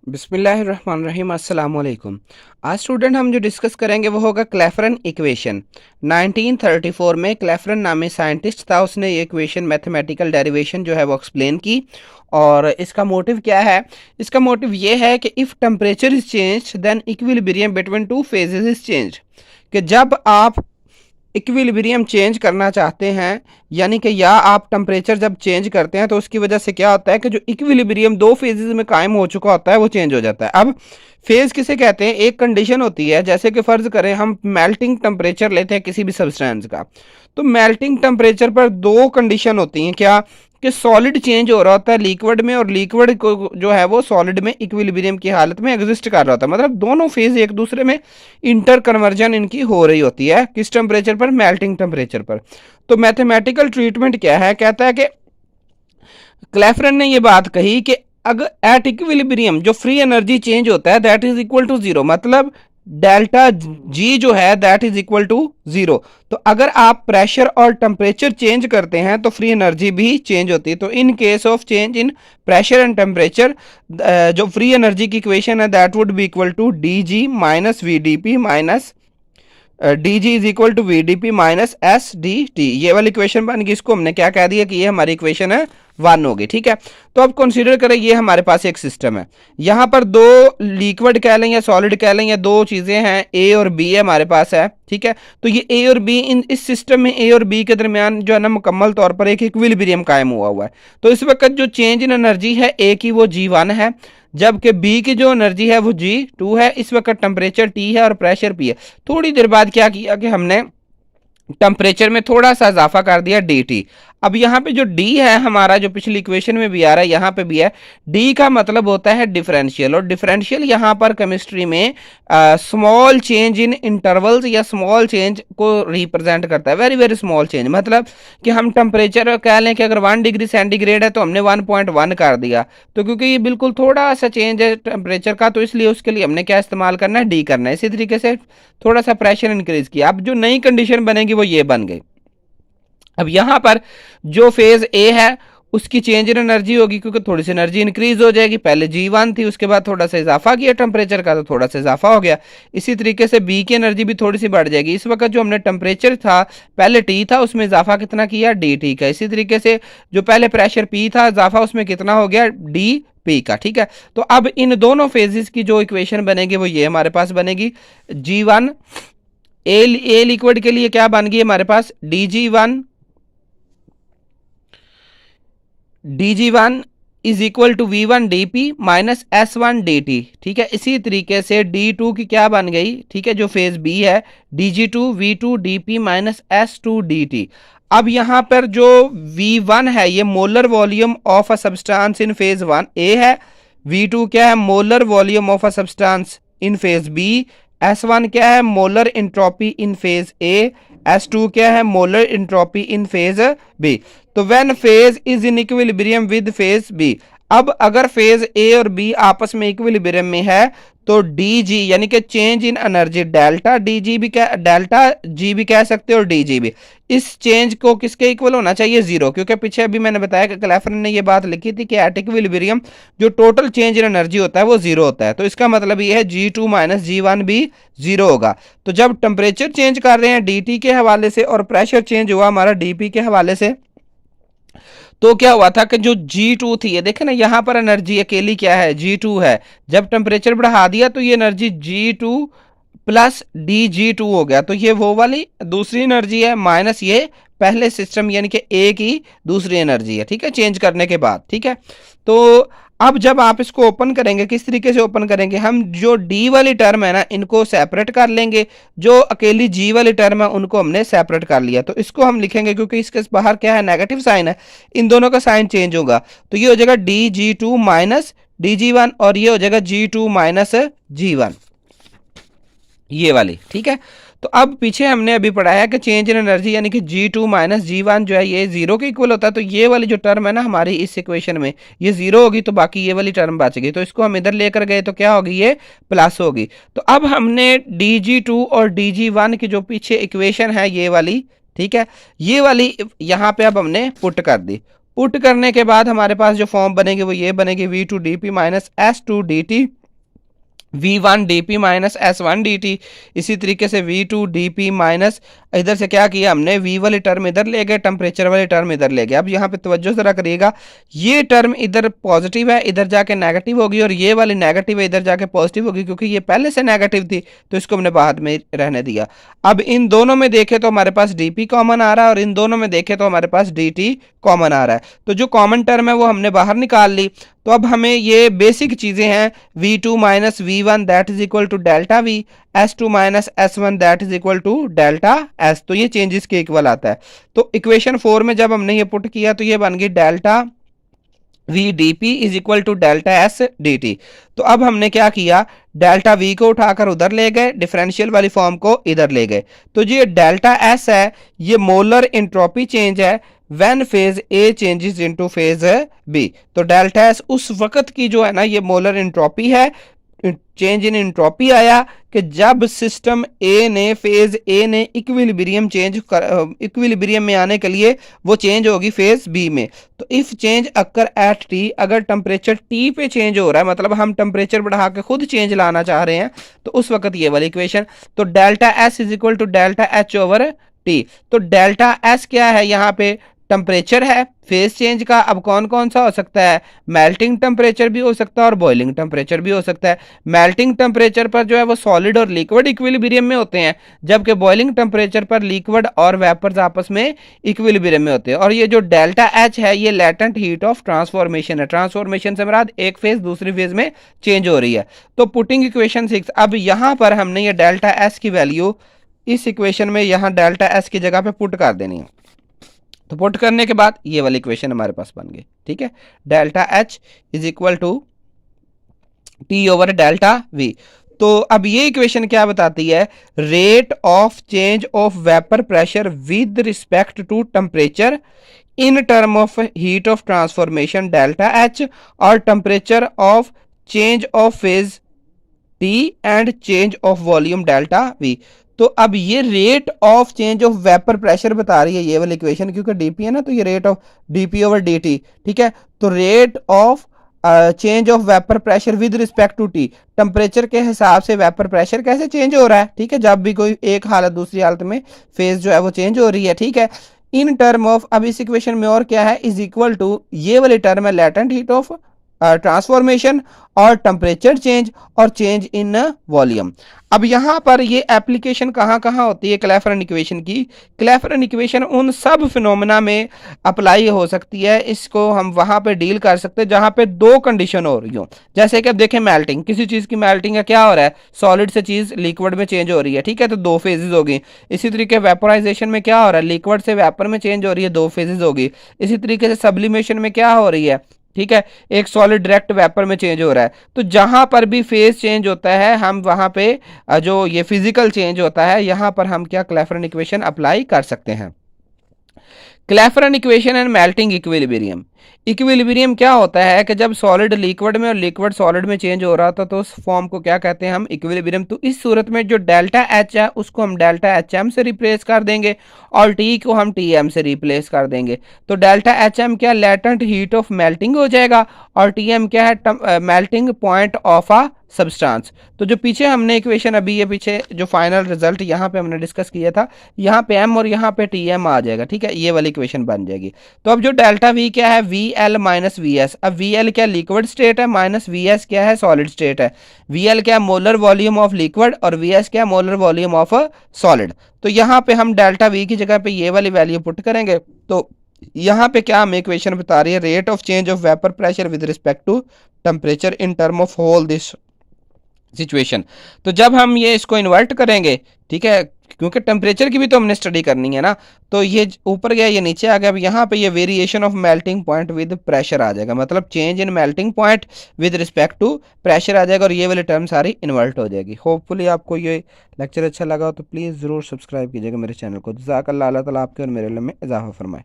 बिस्मिल्लाहिर्रहमानिर्रहीम अस्सलाम वालेकुम। आज स्टूडेंट हम जो डिस्कस करेंगे वो होगा क्लेफरन इक्वेशन। 1934 में क्लेफरन नामी साइंटिस्ट था, उसने ये इक्वेशन मैथमेटिकल डेरिवेशन जो है वो एक्सप्लेन की। और इसका मोटिव क्या है? इसका मोटिव ये है कि if temperature is change then equilibrium between two phases is change. कि जब आप इक्विलिब्रियम चेंज करना चाहते हैं, यानी कि या आप टेम्परेचर जब चेंज करते हैं तो उसकी वजह से क्या होता है कि जो इक्विलिब्रियम दो फेजेस में कायम हो चुका होता है वो चेंज हो जाता है। अब फेज किसे कहते हैं? एक कंडीशन होती है, जैसे कि फर्ज करें हम मेल्टिंग टेम्परेचर लेते हैं किसी भी सब्सटेंस का, तो मेल्टिंग टेम्परेचर पर दो कंडीशन होती हैं। क्या? कि सॉलिड चेंज हो रहा होता है लिक्विड में, और लिक्विड को जो है वो सॉलिड में इक्विलिब्रियम की हालत में एग्जिस्ट कर रहा होता है। मतलब दोनों फेज एक दूसरे में इंटर कन्वर्जन इनकी हो रही होती है। किस टेम्परेचर पर? मेल्टिंग टेम्परेचर पर। तो मैथमेटिकल ट्रीटमेंट क्या है? कहता है कि क्लेफरन ने ये बात कही कि अगर एट इक्विलिब्रियम जो फ्री एनर्जी चेंज होता है that is equal to zero, मतलब डेल्टा जी जो है that is equal to zero. तो अगर आप प्रेशर और टेम्परेचर चेंज करते हैं तो फ्री एनर्जी भी चेंज होती है। तो in case of change in pressure and temperature जो फ्री एनर्जी की इक्वेशन है that would be equal to d G minus V d P minus d G is equal to V d P minus S d t. ये वाली equation बन गई। इसको हमने क्या कह दिया कि ये हमारी इक्वेशन है वन होगी। ठीक है, तो अब कंसीडर करें ये हमारे पास एक सिस्टम है, यहाँ पर दो लिक्विड कह लें या सॉलिड कह लें या दो चीज़ें हैं, ए और बी है हमारे पास है। ठीक है, तो ये ए और बी, इन इस सिस्टम में ए और बी के दरमियान जो है ना मुकम्मल तौर पर एक इक्विलिब्रियम कायम हुआ है। तो इस वक्त जो चेंज इन एनर्जी है ए की वो जी1 है, जबकि बी की जो एनर्जी है वो जी2 है। इस वक्त टेम्परेचर टी है और प्रेशर पी है। थोड़ी देर बाद क्या किया कि हमने टेम्परेचर में थोड़ा सा इजाफा कर दिया डी टी। अब यहाँ पे जो डी है हमारा, जो पिछली इक्वेशन में भी आ रहा है यहाँ पे भी है, डी का मतलब होता है डिफरेंशियल। और डिफरेंशियल यहाँ पर केमिस्ट्री में स्मॉल चेंज इन इंटरवल्स या स्मॉल चेंज को रिप्रेजेंट करता है। वेरी वेरी स्मॉल चेंज, मतलब कि हम टेम्परेचर कह लें कि अगर 1 डिग्री सेंटीग्रेड है तो हमने 1.1 कर दिया, तो क्योंकि ये बिल्कुल थोड़ा सा चेंज है टेम्परेचर का, तो इसलिए उसके लिए हमने क्या इस्तेमाल करना है? डी करना है। इसी तरीके से थोड़ा सा प्रेशर इंक्रीज किया। अब जो नई कंडीशन बनेगी वो ये बन गई। अब यहां पर जो फेज ए है उसकी चेंज इन एनर्जी होगी, क्योंकि थोड़ी सी एनर्जी इंक्रीज हो जाएगी। पहले जी1 थी, उसके बाद थोड़ा सा इजाफा किया टेम्परेचर का तो थोड़ा सा इजाफा हो गया। इसी तरीके से बी की एनर्जी भी थोड़ी सी बढ़ जाएगी। इस वक्त जो हमने टेम्परेचर था पहले टी था, उसमें इजाफा कितना किया? डी टी का। इसी तरीके से जो पहले प्रेशर पी था, इजाफा उसमें कितना हो गया? डी पी का। ठीक है, तो अब इन दोनों फेजेस की जो इक्वेशन बनेगी वो ये हमारे पास बनेगी। जी1 ए लिक्विड के लिए क्या बन गई हमारे पास? D G one is equal to V one D P minus S one D T. ठीक है, इसी तरीके से डी टू की क्या बन गई? ठीक है, जो फेज बी है, D G two V two D P minus S two D T. अब यहां पर जो वी वन है ये molar volume of a substance in phase one A है, वी टू क्या है? Molar volume of a substance in phase B, S one क्या है? Molar entropy in phase A, S two क्या है? Molar entropy in phase B. तो when phase is in equilibrium with phase B, अब अगर phase A और B आपस में इक्विलिब्रियम में है तो डी जी यानी कि change in energy delta D G भी कह, डेल्टा जी भी कह सकते हो और डी जी भी, इस चेंज को किसके इक्वल होना चाहिए? जीरो। क्योंकि पीछे अभी मैंने बताया कि क्लेफरन ने ये बात लिखी थी कि एट इक्विलिब्रियम जो टोटल चेंज इन एनर्जी होता है वो जीरो होता है। तो इसका मतलब ये है जी टू माइनस जी वन भी जीरो होगा। तो जब टेम्परेचर चेंज कर रहे हैं डी टी के हवाले से और प्रेशर चेंज हुआ हमारा डी पी के हवाले से, तो क्या हुआ था कि जो जी2 थी, ये देखे ना यहाँ पर एनर्जी अकेली क्या है? जी2 है। जब टेम्परेचर बढ़ा दिया तो ये energy G2 plus D G2 हो गया। तो ये वो वाली दूसरी एनर्जी है माइनस ये पहले सिस्टम यानी कि ए की दूसरी एनर्जी है। ठीक है, चेंज करने के बाद। ठीक है, तो अब जब आप इसको ओपन करेंगे, किस तरीके से ओपन करेंगे? हम जो डी वाली टर्म है ना इनको सेपरेट कर लेंगे, जो अकेली जी वाली टर्म है उनको हमने सेपरेट कर लिया। तो इसको हम लिखेंगे, क्योंकि इसके बाहर क्या है? नेगेटिव साइन है, इन दोनों का साइन चेंज होगा। तो ये हो जाएगा d G two minus d G one, और ये हो जाएगा G two minus G one, ये वाली। ठीक है, तो अब पीछे हमने अभी पढ़ाया कि चेंज इन एनर्जी यानी कि जी2 माइनस जी1 जो है ये जीरो के इक्वल होता है। तो ये वाली जो टर्म है ना हमारी इस इक्वेशन में ये जीरो होगी, तो बाकी ये वाली टर्म बच गई। तो इसको हम इधर लेकर गए तो क्या होगी? ये प्लस होगी। तो अब हमने डी जी टू और डी जी वन की जो पीछे इक्वेशन है ये वाली, ठीक है, ये वाली यहाँ पे अब हमने पुट कर दी। पुट करने के बाद हमारे पास जो फॉर्म बनेगी वो ये बनेगी V two D P minus S two D t V1 dp minus S1 dt। इसी तरीके से V2 dp माइनस, इधर से क्या किया हमने, V वाली टर्म इधर ले गए, टेम्परेचर वाली टर्म इधर ले गए। अब यहाँ पे तवज्जो जरा करिएगा, ये टर्म इधर पॉजिटिव है, इधर जाके नेगेटिव होगी, और ये वाली नेगेटिव है, इधर जाके पॉजिटिव होगी, क्योंकि ये पहले से नेगेटिव थी तो इसको हमने बाद में रहने दिया। अब इन दोनों में देखे तो हमारे पास dp कॉमन आ रहा है, और इन दोनों में देखे तो हमारे पास dt कॉमन आ रहा है। तो जो कॉमन टर्म है वो हमने बाहर निकाल ली। तो अब हमें ये बेसिक चीजें हैं, V2 minus V1 that is equal to delta V, S2 minus S1 that is equal to delta S। तो ये चेंजेस के इक्वल आता है। तो इक्वेशन 4 में जब हमने ये पुट किया तो ये बन गई delta V dp is equal to delta S dt। तो अब हमने क्या किया, डेल्टा V को उठाकर उधर ले गए, डिफरेंशियल वाली फॉर्म को इधर ले गए। तो जो ये डेल्टा S है ये मोलर इंट्रोपी चेंज है when phase A changes into phase B। तो डेल्टा S उस वक्त की जो है ना ये मोलर इंट्रोपी है, चेंज इन इंट्रोपी आया कि जब सिस्टम ए ने, फेज ए ने इक्विलिब्रियम इक्विलिब्रियम में आने के लिए वो चेंज होगी फेज बी में। तो if change occur at T, अगर टेम्परेचर टी पे चेंज हो रहा है, मतलब हम टेम्परेचर बढ़ा के खुद चेंज लाना चाह रहे हैं, तो उस वक्त ये वाली इक्वेशन। तो delta S is equal to delta H over T. तो डेल्टा एस क्या है, यहाँ पे टेम्परेचर है फेज चेंज का। अब कौन कौन सा हो सकता है, मेल्टिंग टेम्परेचर भी हो सकता है और बॉइलिंग टेम्परेचर भी हो सकता है। मेल्टिंग टेम्परेचर पर जो है वो सॉलिड और लिक्विड इक्विलिब्रियम में होते हैं, जबकि बॉइलिंग टेम्परेचर पर लिक्विड और वेपर्स आपस में इक्विलिब्रियम में होते हैं। और ये जो डेल्टा एच है ये लेटेंट हीट ऑफ ट्रांसफॉर्मेशन है। ट्रांसफॉर्मेशन से मुराद एक फेज दूसरी फेज में चेंज हो रही है। तो पुटिंग इक्वेशन 6, अब यहां पर हमने ये डेल्टा एस की वैल्यू इस इक्वेशन में यहां डेल्टा एस की जगह पे पुट कर देनी है। तो पुट करने के बाद ये वाली इक्वेशन हमारे पास बन गई, ठीक है। Delta H is equal to T over delta V. तो अब ये इक्वेशन क्या बताती है, rate of change of vapour pressure with respect to temperature in term of heat of transformation delta H, और temperature of change of phase T and change of volume delta V. तो अब ये rate of change of vapour pressure बता रही है ये वाली equation, क्योंकि डीपी है ना, तो ये rate of DP over D, ठीक है। तो rate of change of vapour pressure with respect to T, temperature के हिसाब से वेपर प्रेशर कैसे चेंज हो रहा है, ठीक है, जब भी कोई एक हालत दूसरी हालत में फेज जो है वो चेंज हो रही है, ठीक है। इन टर्म ऑफ, अब इस इक्वेशन में और क्या है, इज इक्वल टू ये वाली टर्म है लेटेंट हीट ऑफ ट्रांसफॉर्मेशन और टेम्परेचर चेंज और चेंज इन वॉल्यूम। अब यहां पर ये एप्लीकेशन कहां कहां होती है क्लैफरन इक्वेशन की। क्लैफरन इक्वेशन उन सब फिनोमेना में अप्लाई हो सकती है, इसको हम वहां पे डील कर सकते हैं जहां पे दो कंडीशन हो रही हो। जैसे कि अब देखें मेल्टिंग, किसी चीज की मेल्टिंग है, क्या हो रहा है, सॉलिड से चीज लिक्विड में चेंज हो रही है, ठीक है, तो दो फेजेस होगी। इसी तरीके वेपोराइजेशन में क्या हो रहा है, लिक्विड से वेपर में चेंज हो रही है, दो फेजेस होगी। इसी तरीके से सब्लिमेशन में क्या हो रही है, ठीक है, एक सॉलिड डायरेक्ट वेपर में चेंज हो रहा है। तो जहां पर भी फेज चेंज होता है हम वहां पे जो ये फिजिकल चेंज होता है यहां पर हम क्या क्लैफरन इक्वेशन अप्लाई कर सकते हैं। Clapeyron equation and melting equilibrium. Equilibrium क्या होता है कि जब सॉलिड लिक्विड में और लिक्विड सॉलिड में चेंज हो रहा था तो उस फॉर्म को क्या कहते हैं हम, इक्विलिब्रियम। तो इस सूरत में जो डेल्टा एच है उसको हम डेल्टा एच एम से रिप्लेस कर देंगे और टी को हम टी एम से रिप्लेस कर देंगे। तो डेल्टा एच एम क्या, लेटेंट हीट ऑफ मेल्टिंग हो जाएगा, और टी एम क्या है, melting point of a substance. तो जो पीछे हमने इक्वेशन अभी ये पीछे जो फाइनल रिजल्ट यहाँ पे हमने डिस्कस किया था, यहाँ पे एम और यहाँ पे टी एम आ जाएगा, ठीक है, ये वाली इक्वेशन बन जाएगी। तो अब जो डेल्टा वी क्या है, V L minus V S. अब वी एल क्या लिक्विड स्टेट है, माइनस वी एस क्या है, सॉलिड स्टेट है। वी एल क्या मोलर वॉल्यूम ऑफ लिक्विड और वी एस क्या मोलर वॉल्यूम ऑफ सॉलिड। तो यहाँ पे हम डेल्टा वी की जगह पे ये वाली वैल्यू पुट करेंगे। तो यहाँ पे क्या हमें इक्वेशन बता रही है, rate of change of vapour pressure with respect to temperature in term of whole this situation. तो जब हम ये इसको इन्वर्ट करेंगे, ठीक है, क्योंकि टेम्परेचर की भी तो हमने स्टडी करनी है ना, तो ये ऊपर गया ये नीचे आ गया। अब यहाँ पे ये variation of melting point with pressure आ जाएगा, मतलब change in melting point with respect to pressure आ जाएगा और ये वाली टर्म सारी इन्वर्ट हो जाएगी। होपफुली आपको ये लेक्चर अच्छा लगा हो तो प्लीज़ ज़रूर सब्सक्राइब कीजिएगा मेरे चैनल को। जज़ाकल्लाह, अल्लाह ताला आपके और मेरे इल्म में इजाफा फरमाए।